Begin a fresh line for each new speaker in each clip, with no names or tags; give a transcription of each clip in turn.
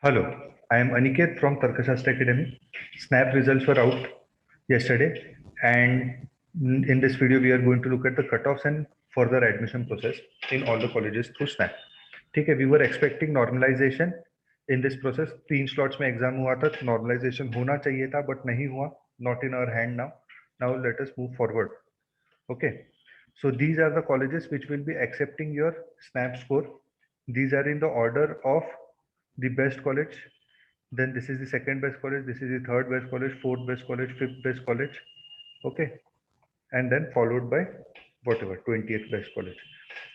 Hello, I am Aniket from Tarkashastra Academy. SNAP results were out yesterday, and in this video, we are going to look at the cutoffs and further admission process in all the colleges through SNAP. ठीक है, we were expecting normalization in this process. 3 slots में exam हुआ था, normalization होना चाहिए था, but नहीं हुआ. Not in our hand now. Now let us move forward. Okay, so these are the colleges which will be accepting your SNAP score. These are in the order of the best college, then this is the second best college, this is the third best college, fourth best college, fifth best college. Okay, and then followed by whatever 20th best college.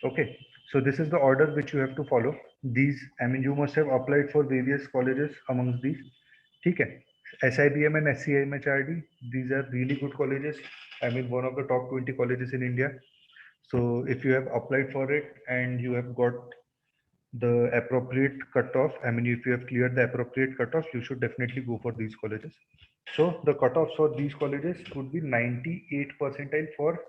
Okay, so this is the order which you have to follow. These, I mean, you must have applied for various colleges amongst these. ठीक है, SIBM and SCMHRD, these are really good colleges. I mean, one of the top 20 colleges in India. So if you have applied for it and you have got the appropriate cutoff, I mean, if you have cleared the appropriate cutoff, you should definitely go for these colleges. So the cutoffs for these colleges would be 98 percentile for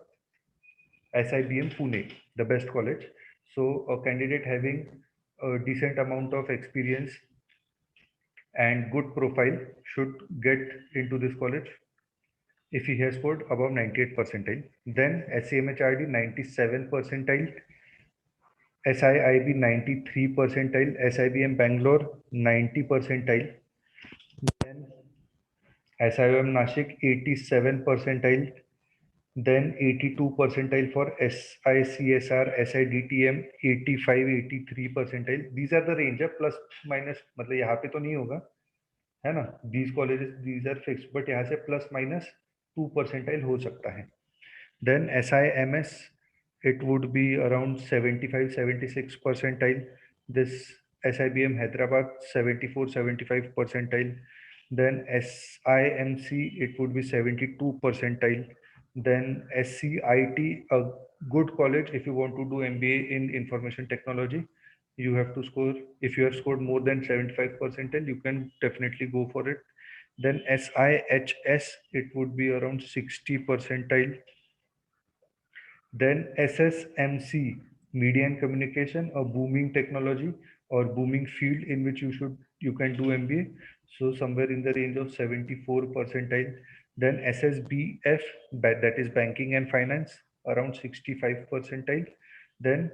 SIBM Pune, the best college. So a candidate having a decent amount of experience and good profile should get into this college if he has scored above 98 percentile. Then SCMHRD 97 percentile, SIIB 93 percentile, SIBM Bangalore 90 percentile, then SIOM Nashik 87 percentile, then 82 percentile for SICSR, SIDTM 85, 83 percentile. These are the range है, plus minus, मतलब यहाँ पे तो नहीं होगा, है ना? These colleges, these are fixed, but यहाँ से plus minus 2 percentile हो सकता है. Then SIMS, it would be around 75, 76 percentile. This SIBM Hyderabad 74, 75 percentile. Then SIMC, it would be 72 percentile. Then SCIT, a good college if you want to do MBA in information technology. You have to score, if you have scored more than 75 percentile, you can definitely go for it. Then SIHS, it would be around 60 percentile. Then SSMC, Media and Communication, a booming technology or booming field in which you can do MBA. So somewhere in the range of 74 percentile. Then SSBF, that is Banking and Finance, around 65 percentile. Then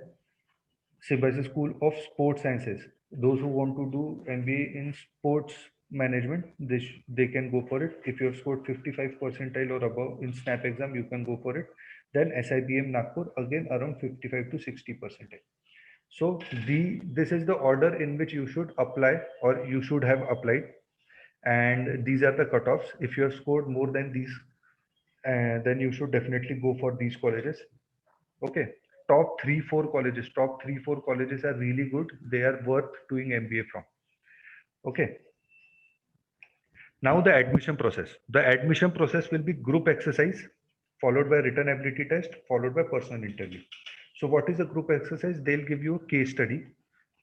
Symbiosis School of Sports Sciences. Those who want to do MBA in sports management, they can go for it. If you have scored 55 percentile or above in SNAP exam, you can go for it. Then SIBM Nagpur, again around 55 to 60 percentile. So this is the order in which you should apply or you should have applied. And these are the cutoffs. If you have scored more than these, then you should definitely go for these colleges. Okay, top 4 colleges are really good. They are worth doing MBA from. Okay, now the admission process. The admission process will be group exercise, followed by written ability test, followed by personal interview. So what is a group exercise? They'll give you a case study.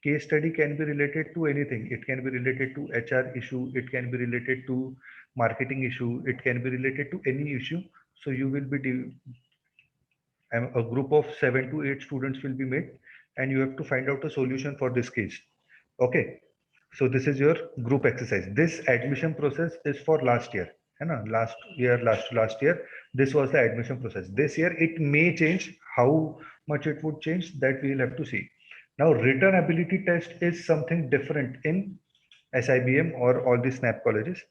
Case study can be related to anything. It can be related to HR issue. It can be related to marketing issue. It can be related to any issue. So you will be a group of 7 to 8 students will be made, and you have to find out a solution for this case. Okay, so this is your group exercise. This admission process is for last year, है ना? Last year this was the admission process. This year it may change. How much it would change, that we will have to see. Now written ability test is something different in SIBM or all the SNAP colleges.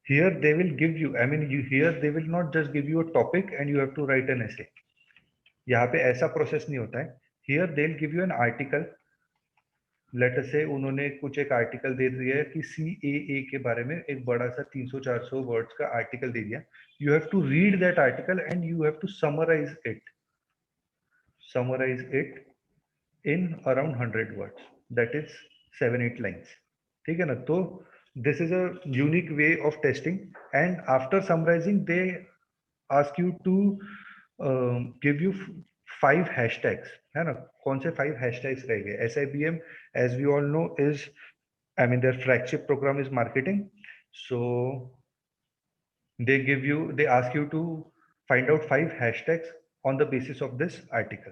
Here they will give you, I mean, here they will not just give you a topic and you have to write an essay. यहाँ पे ऐसा process नहीं होता है. Here they will give you an article. Let us से उन्होंने कुछ एक आर्टिकल दे दिया है कि CAA के बारे में एक बड़ा सा 300-400 वर्ड्स का आर्टिकल दे दिया. You have to read that article and you have to summarise it in around 100 words. दैट इज 7-8 लाइन्स. ठीक है ना? तो this is a unique way of testing. And after summarising they ask you to give you 5 hashtags, है ना? कौन से 5 hashtags रहेंगे? SIBM, as we all know, is, I mean, their flagship program is marketing. So they ask you to find out 5 hashtags on the basis of this article.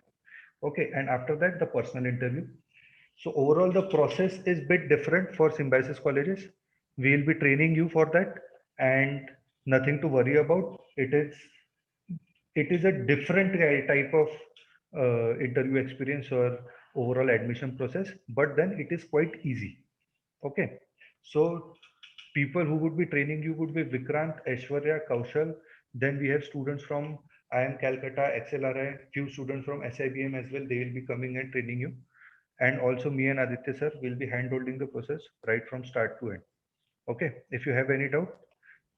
Okay, and after that the personal interview. So overall, the process is bit different for Symbiosis colleges. We will be training you for that, and nothing to worry about. It is a different type of interview experience or overall admission process, but then it is quite easy. Okay, so people who would be training you would be Vikrant, Aishwarya, Kaushal. Then we have students from IIM Calcutta, XLRI, few students from SIBM as well. They will be coming and training you. And also me and Aditya sir will be hand-holding the process right from start to end. Okay, if you have any doubt,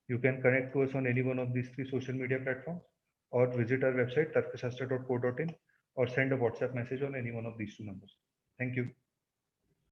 you can connect to us on any one of these three social media platforms or visit our website tarkashastra.co.in or send a WhatsApp message on any one of these two numbers. Thank you.